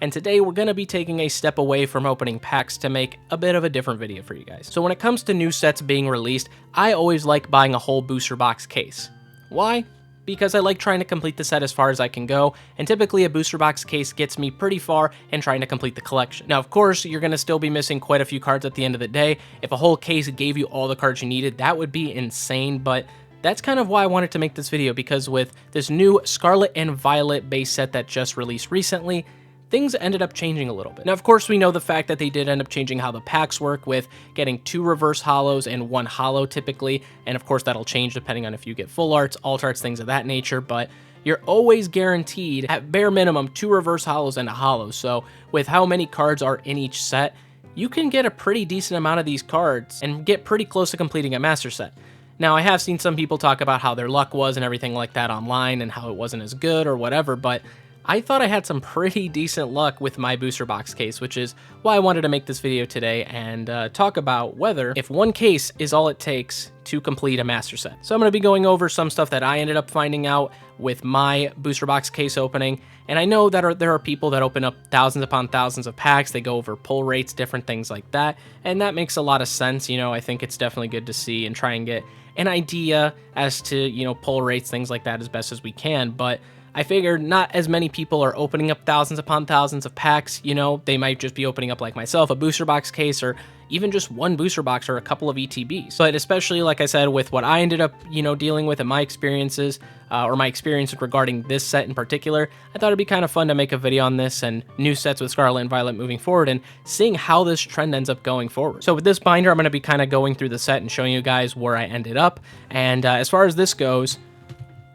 and today we're going to be taking a step away from opening packs to make a bit of a different video for you guys. So when it comes to new sets being released, I always like buying a whole booster box case. Why? Because I like trying to complete the set as far as I can go, and typically a booster box case gets me pretty far in trying to complete the collection. Now, of course, you're going to still be missing quite a few cards at the end of the day. If a whole case gave you all the cards you needed, that would be insane, but that's kind of why I wanted to make this video, because with this new Scarlet and Violet base set that just released recently, things ended up changing a little bit. Now, of course, we know the fact that they did end up changing how the packs work with getting 2 reverse holos and 1 holo typically, and of course that'll change depending on if you get full arts, alt arts, things of that nature, but you're always guaranteed, at bare minimum, 2 reverse holos and a holo. So with how many cards are in each set, you can get a pretty decent amount of these cards and get pretty close to completing a master set. Now, I have seen some people talk about how their luck was and everything like that online and how it wasn't as good or whatever, but I thought I had some pretty decent luck with my booster box case, which is why I wanted to make this video today and talk about whether if 1 case is all it takes to complete a master set. So I'm going to be going over some stuff that I ended up finding out with my booster box case opening, and I know that there are people that open up thousands upon thousands of packs. They go over pull rates, different things like that, and that makes a lot of sense. You know, I think it's definitely good to see and try and get an idea as to, you know, pull rates, things like that as best as we can, but I figured not as many people are opening up thousands upon thousands of packs. You know, they might just be opening up, like myself, a booster box case or even just 1 booster box or a couple of ETBs. But especially, like I said, with what I ended up, you know, dealing with in my experiences, or my experience regarding this set in particular, I thought it'd be kind of fun to make a video on this and new sets with Scarlet and Violet moving forward and seeing how this trend ends up going forward. So with this binder, I'm going to be kind of going through the set and showing you guys where I ended up. And as far as this goes,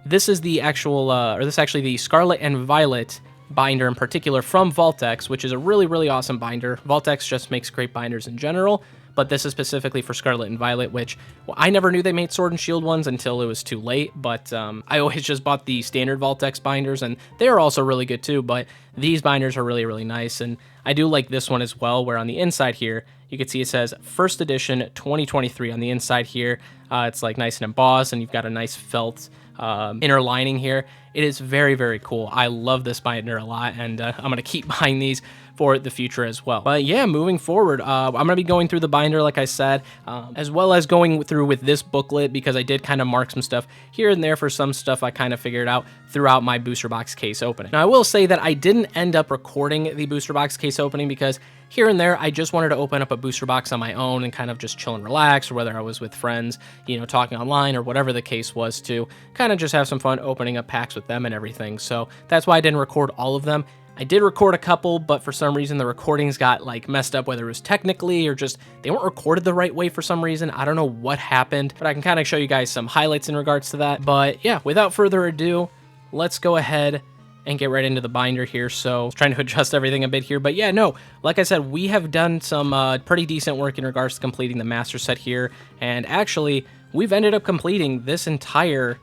this is the actual, this is actually the Scarlet and Violet binder in particular from Vault-X, which is a really, really awesome binder. Vault-X just makes great binders in general, but this is specifically for Scarlet and Violet, which, well, I never knew they made Sword and Shield ones until it was too late, but I always just bought the standard Vault-X binders, and they are also really good too, but these binders are really, really nice, and I do like this one as well, where on the inside here, you can see it says First Edition 2023 on the inside here. It's like nice and embossed, and you've got a nice felt inner lining here. It is very, very cool. I love this binder a lot, and I'm going to keep buying these for the future as well. But yeah, moving forward, I'm going to be going through the binder, like I said, as well as going through with this booklet, because I did kind of mark some stuff here and there for some stuff I kind of figured out throughout my booster box case opening. Now, I will say that I didn't end up recording the booster box case opening because here and there, I just wanted to open up a booster box on my own and kind of just chill and relax, or whether I was with friends, you know, talking online or whatever the case was, to kind of just have some fun opening up packs with them and everything. So that's why I didn't record all of them. I did record a couple, but for some reason the recordings got like messed up, whether it was technically or just they weren't recorded the right way for some reason. I don't know what happened, but I can kind of show you guys some highlights in regards to that. But yeah, without further ado, let's go ahead and get right into the binder here. So I was trying to adjust everything a bit here, but yeah, no, like I said, we have done some pretty decent work in regards to completing the master set here, and actually we've ended up completing this entire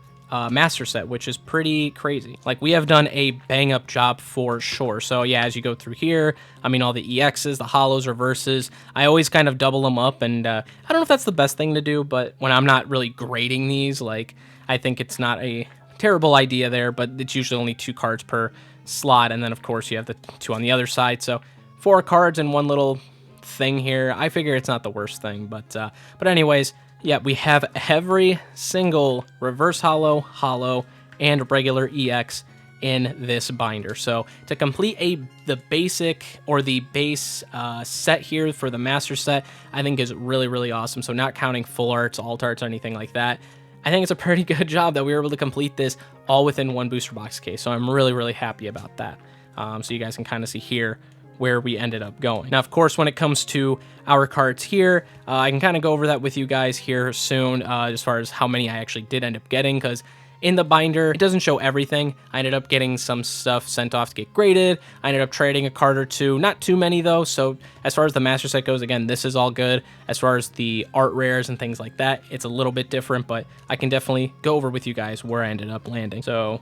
master set, which is pretty crazy. Like, we have done a bang up job for sure. So yeah, as you go through here, I mean, all the EXs, the holos, reverses, I always kind of double them up, and I don't know if that's the best thing to do, but when I'm not really grading these, like, I think it's not a terrible idea there, but it's usually only 2 cards per slot, and then of course you have the 2 on the other side, so 4 cards in one little thing here. I figure it's not the worst thing, but anyways, yeah, we have every single reverse holo, and regular EX in this binder. So to complete the basic or the base set here for the master set, I think is really, really awesome. So not counting full arts, alt arts, or anything like that, I think it's a pretty good job that we were able to complete this all within 1 booster box case. So I'm really, really happy about that. So you guys can kind of see here where we ended up going. Now, of course, when it comes to our cards here, I can kind of go over that with you guys here soon, as far as how many I actually did end up getting, because in the binder, it doesn't show everything. I ended up getting some stuff sent off to get graded. I ended up trading a card or 2, not too many though. So as far as the master set goes, again, this is all good. As far as the art rares and things like that, it's a little bit different, but I can definitely go over with you guys where I ended up landing. So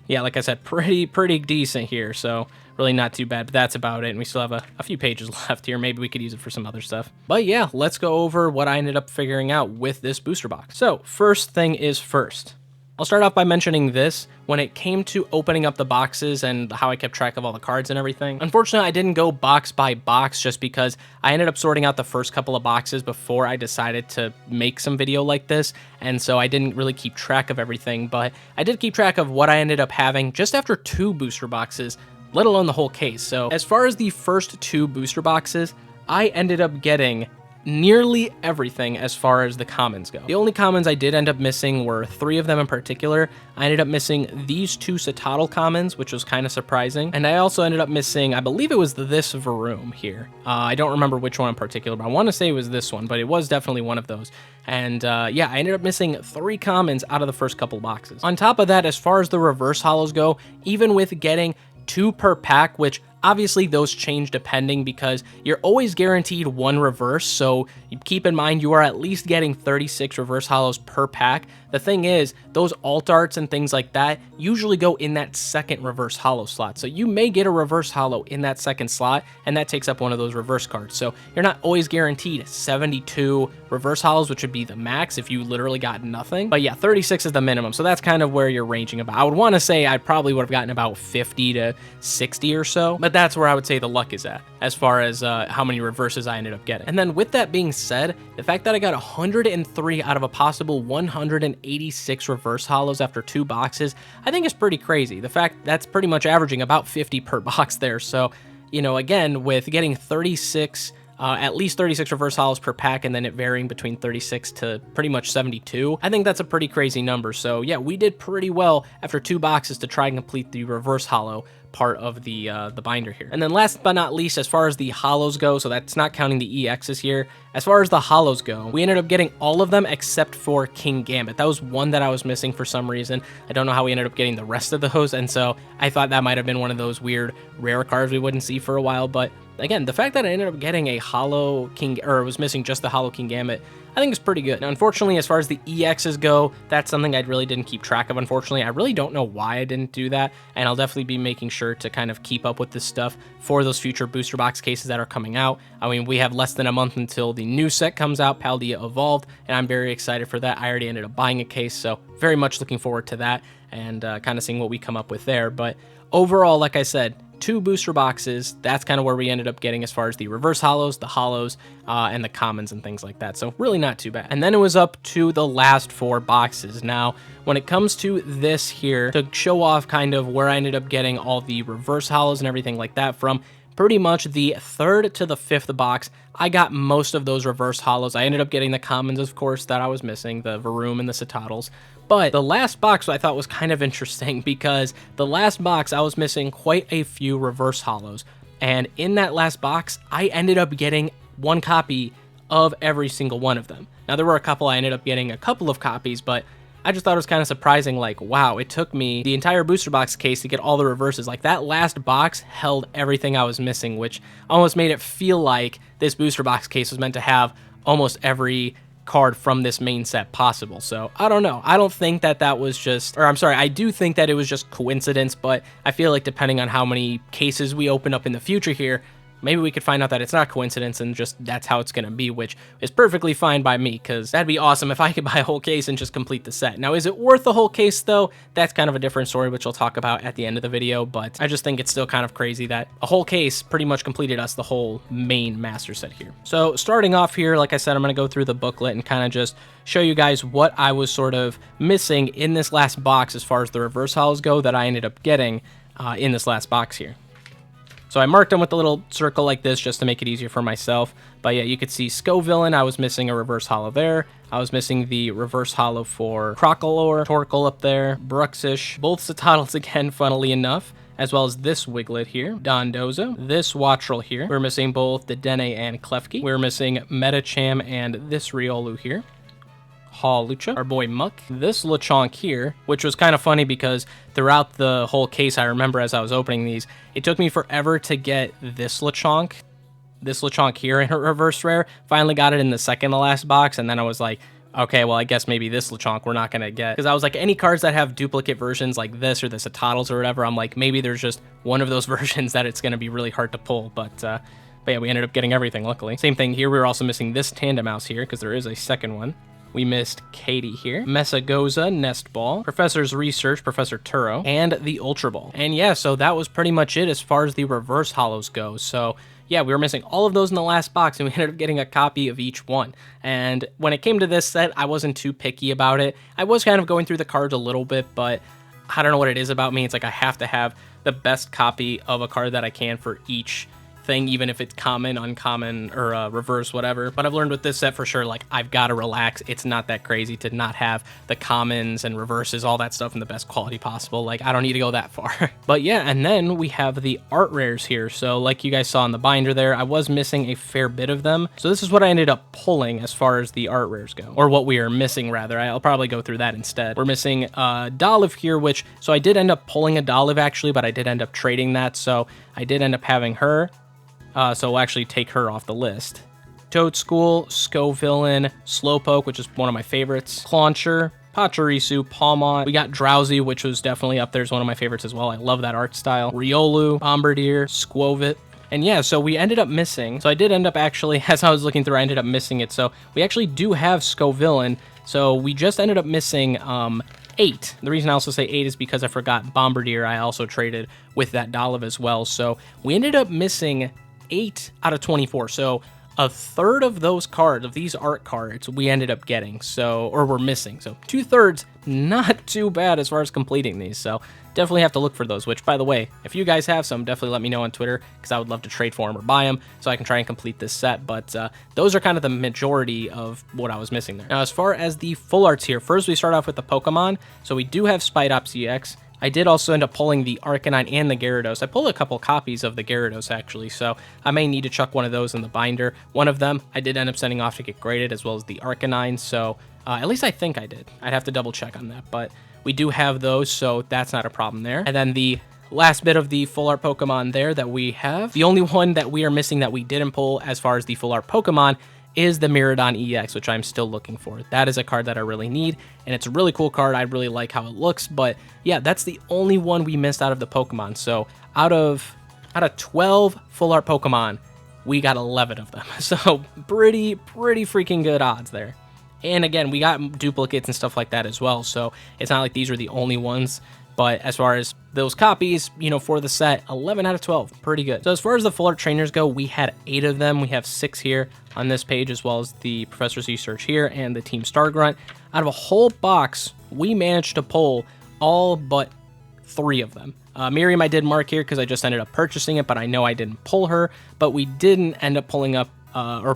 yeah, like I said, pretty decent here. So really not too bad, but that's about it. And we still have a few pages left here. Maybe we could use it for some other stuff. But yeah, let's go over what I ended up figuring out with this booster box. So first thing is first. I'll start off by mentioning this. When it came to opening up the boxes and how I kept track of all the cards and everything, unfortunately I didn't go box by box just because I ended up sorting out the first couple of boxes before I decided to make some video like this, and so I didn't really keep track of everything, but I did keep track of what I ended up having just after 2 booster boxes, let alone the whole case. So as far as the first 2 booster boxes, I ended up getting nearly everything as far as the commons go. The only commons I did end up missing were 3 of them in particular. I ended up missing these 2 Shoutout commons, which was kind of surprising. And I also ended up missing, I believe it was this Varoom here. I don't remember which one in particular, but I want to say it was this one, but it was definitely one of those. And yeah, I ended up missing 3 commons out of the first couple boxes. On top of that, as far as the reverse holos go, even with getting 2 per pack, which obviously those change depending because you're always guaranteed 1 reverse, so you keep in mind you are at least getting 36 reverse holos per pack. The thing is, those alt arts and things like that usually go in that second reverse holo slot, so you may get a reverse holo in that second slot, and that takes up one of those reverse cards. So you're not always guaranteed 72 reverse holos, which would be the max if you literally got nothing. But yeah, 36 is the minimum, so that's kind of where you're ranging about. I would want to say I probably would have gotten about 50 to 60 or so, but that's where I would say the luck is at, as far as how many reverses I ended up getting. And then with that being said, the fact that I got 103 out of a possible 186 reverse holos after 2 boxes, I think is pretty crazy. The fact that's pretty much averaging about 50 per box there. So, you know, again, with getting 36, at least 36 reverse holos per pack, and then it varying between 36 to pretty much 72. I think that's a pretty crazy number. So yeah, we did pretty well after 2 boxes to try and complete the reverse holo part of the binder here. And then last but not least, as far as the holos go, so that's not counting the EXs here, as far as the holos go, we ended up getting all of them except for King Gambit. That was one that I was missing for some reason. I don't know how we ended up getting the rest of those, and so I thought that might have been one of those weird rare cards we wouldn't see for a while. But again, the fact that I ended up getting a holo King, or was missing just the holo King Gambit, I think is pretty good. Now, unfortunately, as far as the EXs go, that's something I really didn't keep track of, unfortunately. I really don't know why I didn't do that, and I'll definitely be making sure to kind of keep up with this stuff for those future booster box cases that are coming out. I mean, we have less than a month until the new set comes out, Paldea Evolved, and I'm very excited for that. I already ended up buying a case, so very much looking forward to that and kind of seeing what we come up with there. But overall, like I said, 2 booster boxes, that's kind of where we ended up getting as far as the reverse holos, the holos, and the commons and things like that. So really not too bad. And then it was up to the last 4 boxes. Now, when it comes to this here, to show off kind of where I ended up getting all the reverse holos and everything like that from, pretty much the 3rd to the 5th box, I got most of those reverse holos. I ended up getting the commons, of course, that I was missing, the Varoom and the Shoutoutls. But the last box I thought was kind of interesting because the last box I was missing quite a few reverse holos. And in that last box, I ended up getting 1 copy of every single one of them. Now, there were a couple I ended up getting a couple of copies, but I just thought it was kind of surprising, like, wow, it took me the entire booster box case to get all the reverses. Like, that last box held everything I was missing, which almost made it feel like this booster box case was meant to have almost every card from this main set possible. So I don't know. I don't think that that was just, or I'm sorry, I do think that it was just coincidence, but I feel like depending on how many cases we open up in the future here, maybe we could find out that it's not coincidence and just that's how it's going to be, which is perfectly fine by me, because that'd be awesome if I could buy a whole case and just complete the set. Now, is it worth the whole case, though? That's kind of a different story, which I'll talk about at the end of the video, but I just think it's still kind of crazy that a whole case pretty much completed us the whole main master set here. So starting off here, like I said, I'm going to go through the booklet and kind of just show you guys what I was sort of missing in this last box as far as the reverse holos go that I ended up getting in this last box here. So I marked them with a little circle like this just to make it easier for myself. But yeah, you could see Scovillain, I was missing a reverse holo there. I was missing the reverse holo for Crocolore, Torkoal up there, Bruxish, both Shoutoutls again, funnily enough, as well as this Wiglet here, Dondozo, this Wattrel here. We're missing both Dedenne and Klefki. We're missing Metacham and this Riolu here. Hawlucha, our boy Muck, this Lechonk here, which was kind of funny because throughout the whole case, I remember as I was opening these, it took me forever to get this Lechonk here in a reverse rare. Finally got it in the second to last box, and then I was like, okay, well, I guess maybe this Lechonk we're not going to get. Because I was like, any cards that have duplicate versions like this or the Shoutoutls or whatever, I'm like, maybe there's just one of those versions that it's going to be really hard to pull, but yeah, we ended up getting everything, luckily. Same thing here, we were also missing this Tandem Mouse here, because there is a second one. We missed Katie here. Mesagoza, Nest Ball, Professor's Research, Professor Turo, and the Ultra Ball. And yeah, so that was pretty much it as far as the reverse holos go. So yeah, we were missing all of those in the last box, and we ended up getting a copy of each one. And when it came to this set, I wasn't too picky about it. I was kind of going through the cards a little bit, but I don't know what it is about me. It's like I have to have the best copy of a card that I can for each thing, even if it's common, uncommon, or reverse, whatever. But I've learned with this set for sure, like, I've got to relax. It's not that crazy to not have the commons and reverses, all that stuff in the best quality possible. Like, I don't need to go that far. But yeah, and then we have the art rares here. So like you guys saw in the binder there, I was missing a fair bit of them. So this is what I ended up pulling as far as the art rares go, or what we are missing rather. I'll probably go through that instead. We're missing Dolive here, which, so I did end up pulling a Dolive actually, but I did end up trading that. So I did end up having her. So we'll actually take her off the list. Toad School, Scovillain, Slowpoke, which is one of my favorites, Clauncher, Pachirisu, Palmont. We got Drowsy, which was definitely up there as one of my favorites as well. I love that art style. Riolu, Bombardier, Squovit. And yeah, so we ended up missing. So I did end up actually, as I was looking through, I ended up missing it. So we actually do have Scovillain. So we just ended up missing 8. The reason I also say 8 is because I forgot Bombardier. I also traded with that Dolive as well. So we ended up missing 8 out of 24. So a third of those cards, of these art cards, we ended up getting, so, or we're missing. So 2/3, not too bad as far as completing these. So definitely have to look for those, which, by the way, if you guys have some, definitely let me know on Twitter, because I would love to trade for them or buy them so I can try and complete this set. But those are kind of the majority of what I was missing there. Now, as far as the full arts here, first we start off with the Pokemon. So we do have Spidops EX. I did also end up pulling the Arcanine and the Gyarados. I pulled a couple copies of the Gyarados, actually, so I may need to chuck one of those in the binder. One of them I did end up sending off to get graded, as well as the Arcanine, so at least I think I did. I'd have to double check on that, but we do have those, so that's not a problem there. And then the last bit of the full art Pokemon there that we have, the only one that we are missing that we didn't pull as far as the full art Pokemon is the Miraidon EX, which I'm still looking for. That is a card that I really need, and it's a really cool card. I really like how it looks, but yeah, that's the only one we missed out of the Pokemon. So out of 12 full art Pokemon, we got 11 of them. So pretty freaking good odds there. And again, we got duplicates and stuff like that as well, so it's not like these are the only ones. But as far as those copies, you know, for the set, 11 out of 12, pretty good. So as far as the full art trainers go, we had 8 of them. We have 6 here on this page, as well as the Professor's Research here and the Team Stargrunt. Out of a whole box, we managed to pull all but 3 of them. Miriam I did mark here because I just ended up purchasing it, but I know I didn't pull her. But we didn't end up pulling up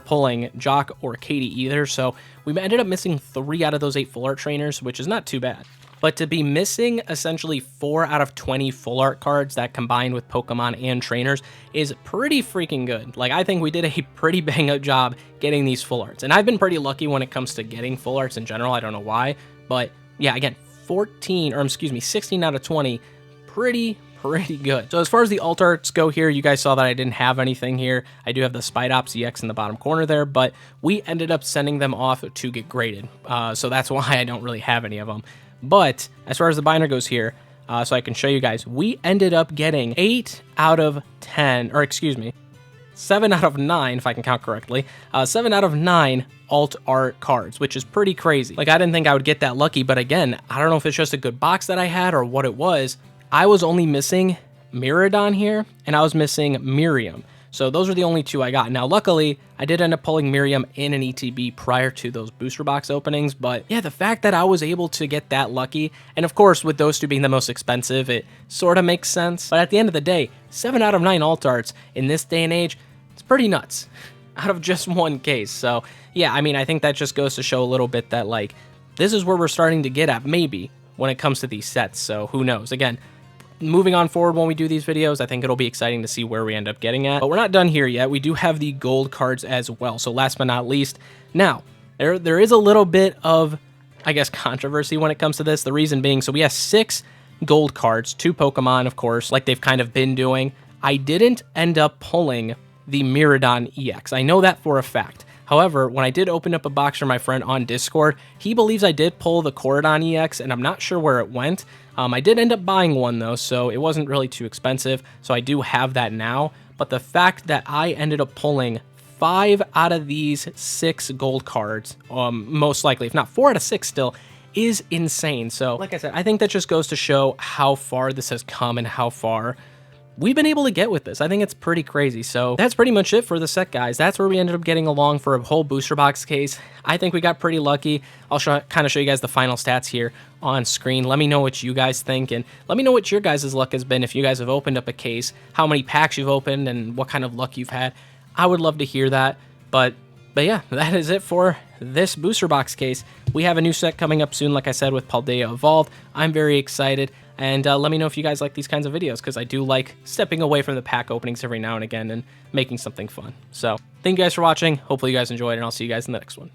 pulling Jock or Katie either. So we ended up missing 3 out of those 8 full art trainers, which is not too bad. But to be missing essentially 4 out of 20 full art cards that combined with Pokemon and trainers is pretty freaking good. Like, I think we did a pretty bang up job getting these full arts. And I've been pretty lucky when it comes to getting full arts in general. I don't know why. But yeah, again, 16 out of 20, pretty good. So as far as the alt arts go here, you guys saw that I didn't have anything here. I do have the Spidops EX in the bottom corner there, but we ended up sending them off to get graded. So that's why I don't really have any of them. But as far as the binder goes here, so I can show you guys, we ended up getting 8 out of 10, or excuse me, 7 out of 9, if I can count correctly, 7 out of 9 alt art cards, which is pretty crazy. Like, I didn't think I would get that lucky, but again, I don't know if it's just a good box that I had or what it was. I was only missing Miraidon here, and I was missing Miriam. So those are the only 2 I got. Now, luckily, I did end up pulling Miriam in an ETB prior to those booster box openings. But yeah, the fact that I was able to get that lucky, and of course, with those 2 being the most expensive, it sort of makes sense. But at the end of the day, 7 out of 9 alt arts in this day and age, it's pretty nuts out of just one case. So yeah, I mean, I think that just goes to show a little bit that, like, this is where we're starting to get at, maybe, when it comes to these sets. So who knows? Again, moving on forward when we do these videos, I think it'll be exciting to see where we end up getting at. But we're not done here yet. We do have the gold cards as well. So last but not least, now, there is a little bit of, I guess, controversy when it comes to this. The reason being, so we have 6 gold cards, 2 Pokemon, of course, like they've kind of been doing. I didn't end up pulling the Miraidon EX. I know that for a fact. However, when I did open up a box for my friend on Discord, he believes I did pull the Coridon EX, and I'm not sure where it went. I did end up buying one, though, so it wasn't really too expensive, so I do have that now. But the fact that I ended up pulling 5 out of these 6 gold cards, most likely, if not 4 out of 6 still, is insane. So, like I said, I think that just goes to show how far this has come and how far we've been able to get with this. I think it's pretty crazy. So that's pretty much it for the set, guys. That's where we ended up getting along for a whole booster box case. I think we got pretty lucky. I'll kind of show you guys the final stats here on screen. Let me know what you guys think, and let me know what your guys' luck has been if you guys have opened up a case, how many packs you've opened, and what kind of luck you've had. I would love to hear that. But yeah, that is it for this booster box case. We have a new set coming up soon, like I said, with Paldea Evolved. I'm very excited. And let me know if you guys like these kinds of videos, because I do like stepping away from the pack openings every now and again and making something fun. So thank you guys for watching. Hopefully you guys enjoyed, and I'll see you guys in the next one.